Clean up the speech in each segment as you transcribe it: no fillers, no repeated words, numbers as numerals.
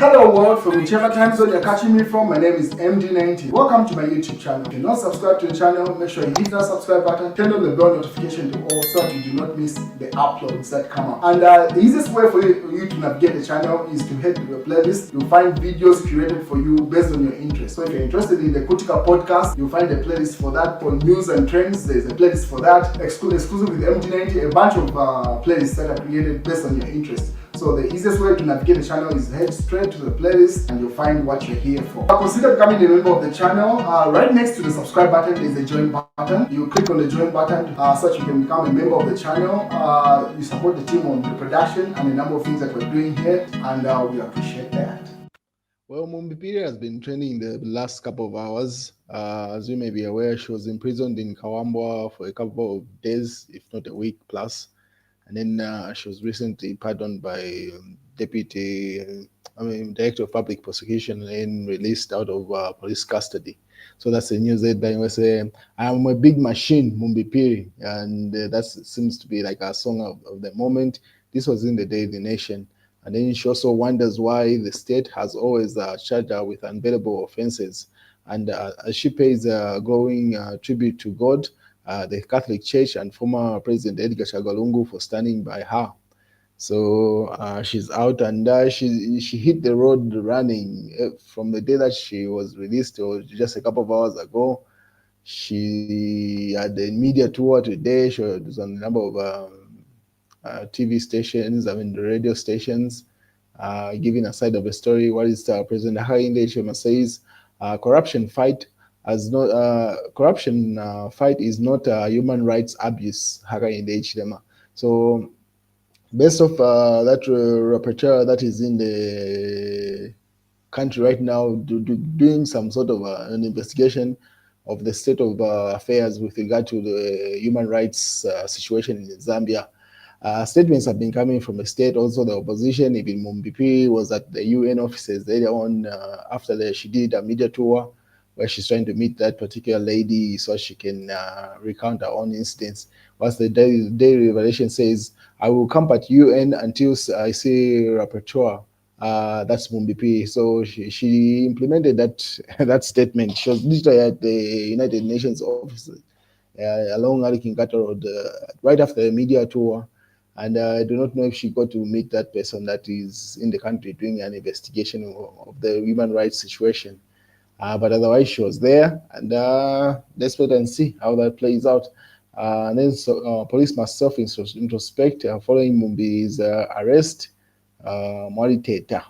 Hello world, from whichever time zone you're catching me from, my name is MD90. Welcome to my YouTube channel. If you're not subscribed to the channel, make sure you hit that subscribe button, turn on the bell notification to all so that you do not miss the uploads that come up. And the easiest way for you to navigate the channel is to head to the playlist. You'll find videos curated for you based on your interest. So if you're interested in the Kutika podcast, you'll find a playlist for that. For news and trends, there's a playlist for that. Exclusive with MD90, a bunch of playlists that are created based on your interest. So the easiest way to navigate the channel is head straight to the playlist and you'll find what you're here for. Consider becoming a member of the channel. Right next to the subscribe button is a join button. You click on the join button so that you can become a member of the channel. You support the team on the production and a number of things that we're doing here, and we appreciate that. Well, Mumbipiri has been trending in the last couple of hours. As you may be aware, she was imprisoned in Kawambwa for a couple of days, if not a week plus. And then she was recently pardoned by Director of Public Prosecution and released out of police custody. So that's the news headline where say, "I'm a big machine, Mumbipiri," and that seems to be like a song of the moment. This was in the Daily Nation. And then she also wonders why the state has always charged her with unbearable offenses. And as she pays a growing tribute to God, the Catholic Church, and former President Edgar Chagalungu for standing by her. So she's out, and she hit the road running from the day that she was released, or just a couple of hours ago. She had a media tour today. She was on a number of TV stations, the radio stations, giving a side of the story. What is President Hakainde Hichilema says, corruption fight is not human rights abuse, Hakainde Hichilema. So based off that repertoire that is in the country right now, doing some sort of an investigation of the state of affairs with regard to the human rights situation in Zambia. Statements have been coming from the state, also the opposition. Even Mumbipiri was at the UN offices later on after she did a media tour where she's trying to meet that particular lady so she can recount her own incidents. Once the daily revelation says, "I will camp at UN until I see rapporteur." That's Mumbipiri. So she implemented that statement. She was literally at the United Nations offices along Ali Kinkata Road right after the media tour. And I do not know if she got to meet that person that is in the country doing an investigation of the human rights situation. But otherwise, she was there, and let's wait and see how that plays out. And then police must self-introspect following Mumbi's arrest. Mwari Teta.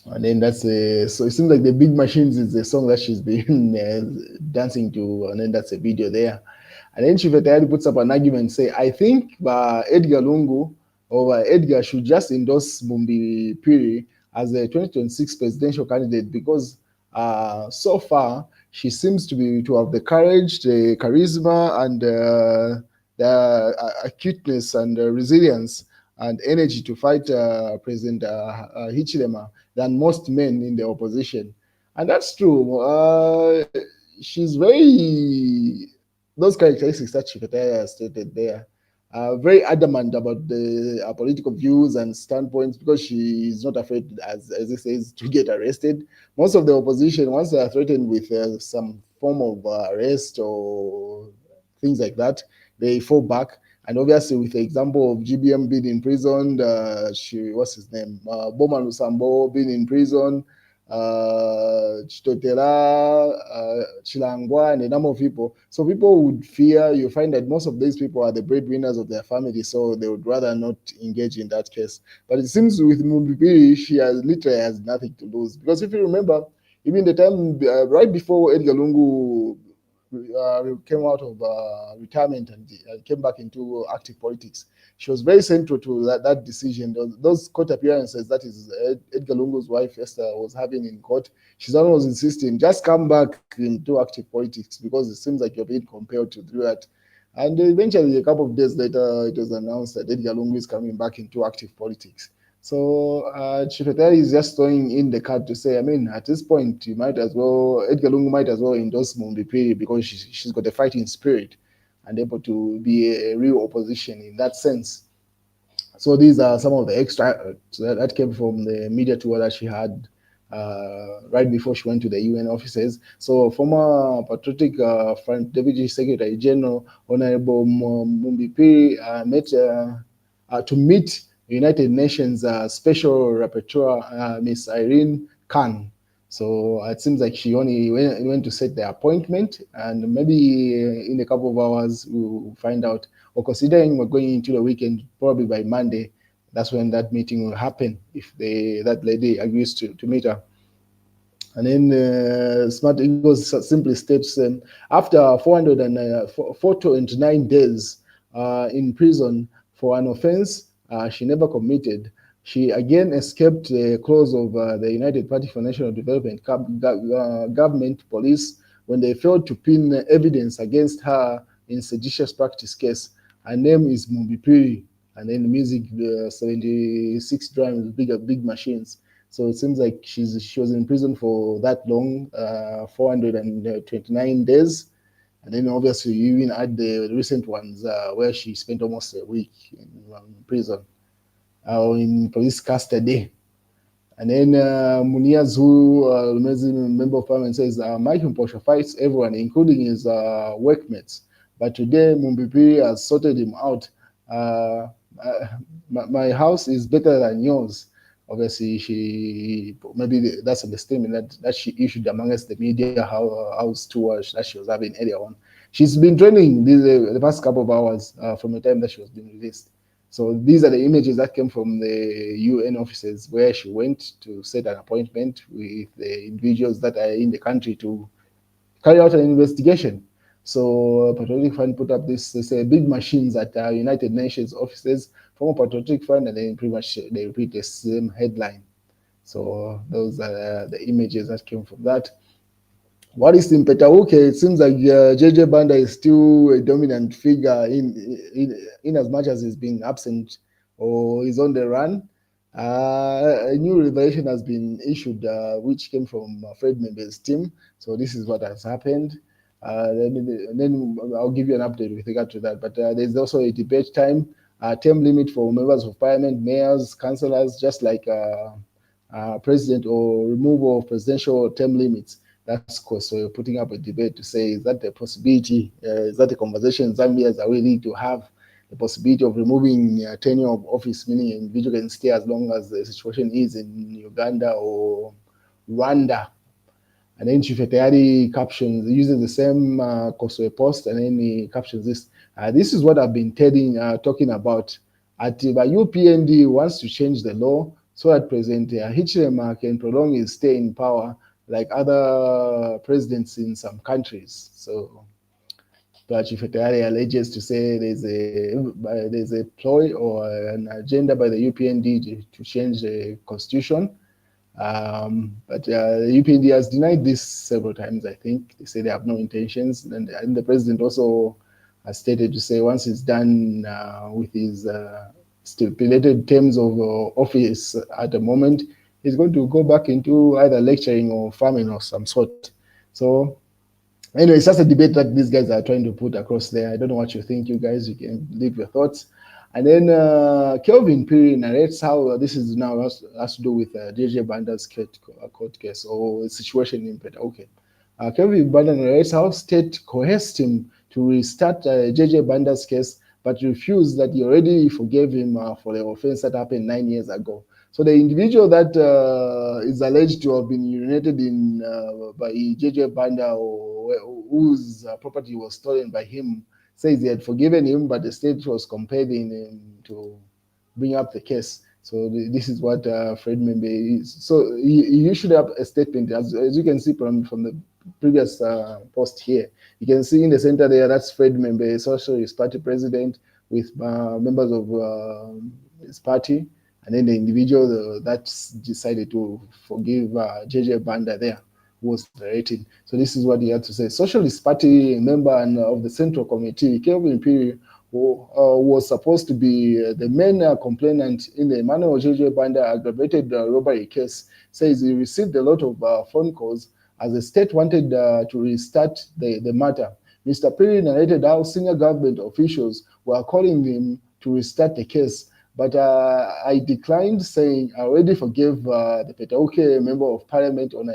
And then so it seems like the Big Machines is the song that she's been dancing to, and then that's a video there. And then Chivetayari puts up an argument, say, "I think Edgar Lungu or Edgar should just endorse Mumbipiri as a 2026 presidential candidate because so far she seems to have the courage, the charisma, and the acuteness and resilience and energy to fight President Hichilema than most men in the opposition." And that's true. She's very, those characteristics that Chikataya stated there, very adamant about the political views and standpoints because she is not afraid, as it says, to get arrested. Most of the opposition, once they are threatened with some form of arrest or things like that, they fall back. And obviously, with the example of GBM being in prison, what's his name? Boma Lusambo being in prison, Chitotela, Chilangwa, and a number of people. So people would fear, you find that most of these people are the breadwinners of their family, so they would rather not engage in that case. But it seems with Mumbipiri, she literally has nothing to lose. Because if you remember, even the time right before Edgar Lungu came out of retirement and came back into active politics, she was very central to that decision. Those court appearances that is Edgar Lungu's wife Esther was having in court, she's almost insisting, just come back into active politics because it seems like you're being compelled to do that. And eventually, a couple of days later, it was announced that Edgar Lungu is coming back into active politics. So Chifetari is just throwing in the card to say, I mean, at this point, you might as well, Edgar Lungu might as well endorse Mumbipiri because she's got a fighting spirit and able to be a real opposition in that sense. So these are some of the extracts that came from the media tour that she had right before she went to the UN offices. So former Patriotic Front Deputy Secretary General Honorable Mumbipi met to meet United Nations Special Rapporteur Miss Irene Khan. So it seems like she only went to set the appointment, and maybe in a couple of hours we'll find out. Or considering we're going into the weekend, probably by Monday, that's when that meeting will happen if that lady agrees to meet her. And then Smart Eagles simply states after 429 days in prison for an offense she never committed, she again escaped the claws of the United Party for National Development government police when they failed to pin evidence against her in seditious practice case. Her name is Mumbipiri, and then music 76 drums, big machines. So it seems like she was in prison for that long, 429 days. And then obviously you even add the recent ones where she spent almost a week in prison or in police custody. And then Muniaz, who amazing member of parliament, says Mike Mposha fights everyone, including his workmates. But today Mumbipi has sorted him out. Uh, my house is better than yours. Obviously, maybe that's a statement that she issued amongst the media house tour that she was having earlier on. She's been training the past couple of hours from the time that she was being released. So these are the images that came from the UN offices where she went to set an appointment with the individuals that are in the country to carry out an investigation. So Patriotic Fund put up this, they say, big machines at United Nations offices, former Patriotic Fund, and then pretty much they repeat the same headline. So those are the images that came from that. What is in Petauke? It seems like JJ Banda is still a dominant figure in as much as he's been absent or is on the run. A new revelation has been issued, which came from Fred Membe's team. So this is what has happened. Then I'll give you an update with regard to that. But there's also a debate time, term limit for members of parliament, mayors, councillors, just like president, or removal of presidential term limits. That's course. So you're putting up a debate to say, is that a possibility? Is that a conversation Zambians are willing to have? The possibility of removing tenure of office, meaning an individual can stay as long as the situation is in Uganda or Rwanda. And then Chifetayari captions, uses the same Kosoe post, and then he captions this. This is what I've been talking about. Atiba UPND wants to change the law so that President Hichilema can prolong his stay in power like other presidents in some countries. So Chifetayari alleges to say there's a ploy or an agenda by the UPND to change the constitution. But the UPND has denied this several times, I think. They say they have no intentions. And the president also has stated to say once he's done with his stipulated terms of office at the moment, he's going to go back into either lecturing or farming of some sort. So anyway, it's just a debate that these guys are trying to put across there. I don't know what you think, you guys. You can leave your thoughts. And then Kelvin Piri narrates how this is now has to do with JJ Banda's court case or situation in Petauke. Kelvin Banda narrates how state coerced him to restart JJ Banda's case, but refused that he already forgave him for the offense that happened 9 years ago. So the individual that is alleged to have been urinated in by JJ Banda, or whose property was stolen by him, says he had forgiven him, but the state was compelling him to bring up the case. So this is what Fred Membe is. So you should have a statement, as you can see from the previous post here. You can see in the center there, that's Fred Membe, Socialist Party president, with members of his party, and then the individual that decided to forgive JJ Banda there was narrating. So this is what he had to say. Socialist Party member and of the Central Committee, Kelvin Piri, who was supposed to be the main complainant in the Emmanuel JJ Banda aggravated robbery case, says he received a lot of phone calls as the state wanted to restart the matter. Mr. Piri narrated how senior government officials were calling him to restart the case, But I declined, saying I already forgave the Petauke member of parliament on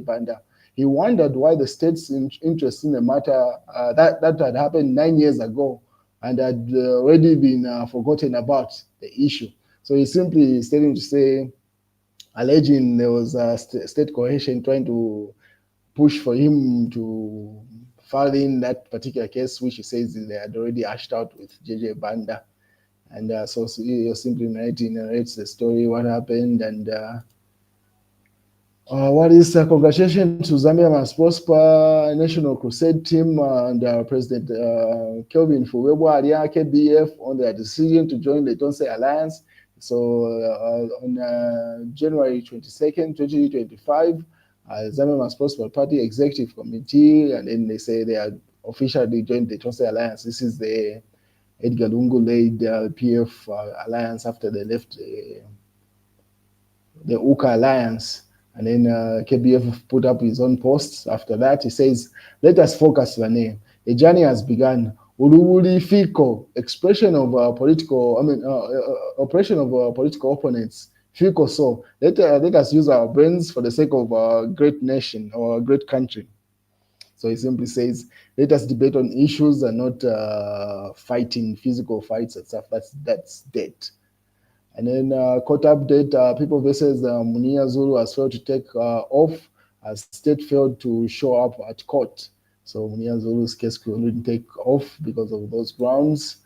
Banda. He wondered why the state's interest in the matter that had happened 9 years ago and had already been forgotten about the issue. So he simply stating to say, alleging there was a state cohesion trying to push for him to file in that particular case, which he says they had already hashed out with Banda. And so he simply narrates the story, what happened, and what is congratulations to Zambia Must Prosper National Crusade team and President Kelvin Fuwebwa Alia KBF on their decision to join the Tonse Alliance. So on January 22nd, 2025, Zambia Must Prosper Party Executive Committee, and then they say they are officially joined the Tonse Alliance. This is the Edgar Lungu led PF alliance after they left the UKA alliance. And then KBF put up his own posts after that. He says, let us focus, Vane. A journey has begun. Uruwuli Fiko, expression of operation of political opponents. Fiko, so let us use our brains for the sake of our great nation or a great country. So he simply says, let us debate on issues and not fighting, physical fights and stuff. That's dead. And then court update, people versus Munia Zulu has failed to take off as state failed to show up at court. So Munia Zulu's case couldn't take off because of those grounds.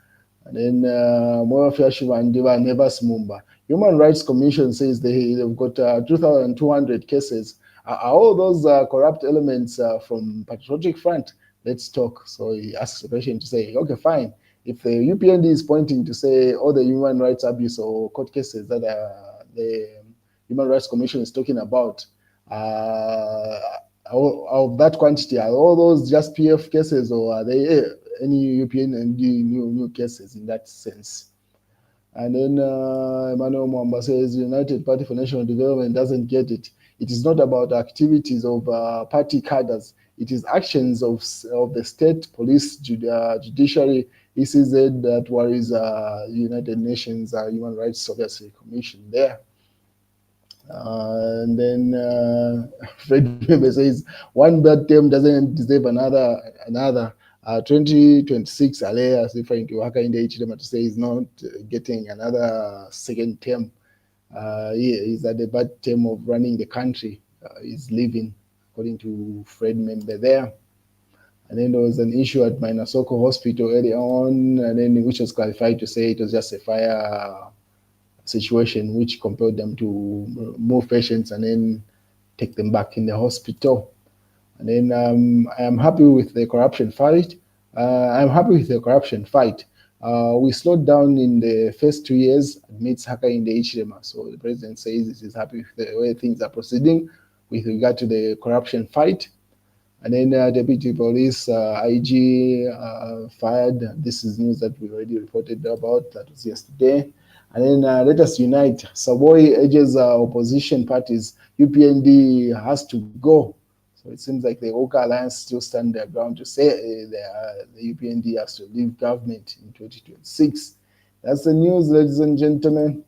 And then Moyo Fiashiva and Diva Nevas Mumba. Human Rights Commission says they've got 2,200 cases. Are all those corrupt elements from Patriotic Front? Let's talk. So he asks the question to say, okay, fine. If the UPND is pointing to say all the human rights abuse or court cases that the Human Rights Commission is talking about, of that quantity, are all those just PF cases or are they any UPND new cases in that sense? And then Emmanuel Mwamba says, United Party for National Development doesn't get it. It is not about activities of party cadres. It is actions of the state, police, judiciary, ECZ that worries United Nations Human Rights Obviously Commission there. And then Fred Membe says, one bad term doesn't deserve another. 2026, Ale is referring to Haka in the HDM to say he's not getting another second term. He's at the bad term of running the country. He's leaving, according to Fred Membe there. And then there was an issue at Mainasoko Hospital early on, and then which was clarified to say it was just a fire situation which compelled them to move patients and then take them back in the hospital. And then I am happy with the corruption fight. We slowed down in the first 2 years amidst Haka in the HDMA. So the president says he is happy with the way things are proceeding with regard to the corruption fight. And then Deputy Police IG fired. This is news that we already reported about. That was yesterday. And then let us unite. Savoy urges opposition parties. UPND has to go. So it seems like the Oka Alliance still stand their ground to say the UPND has to leave government in 2026. That's the news, ladies and gentlemen.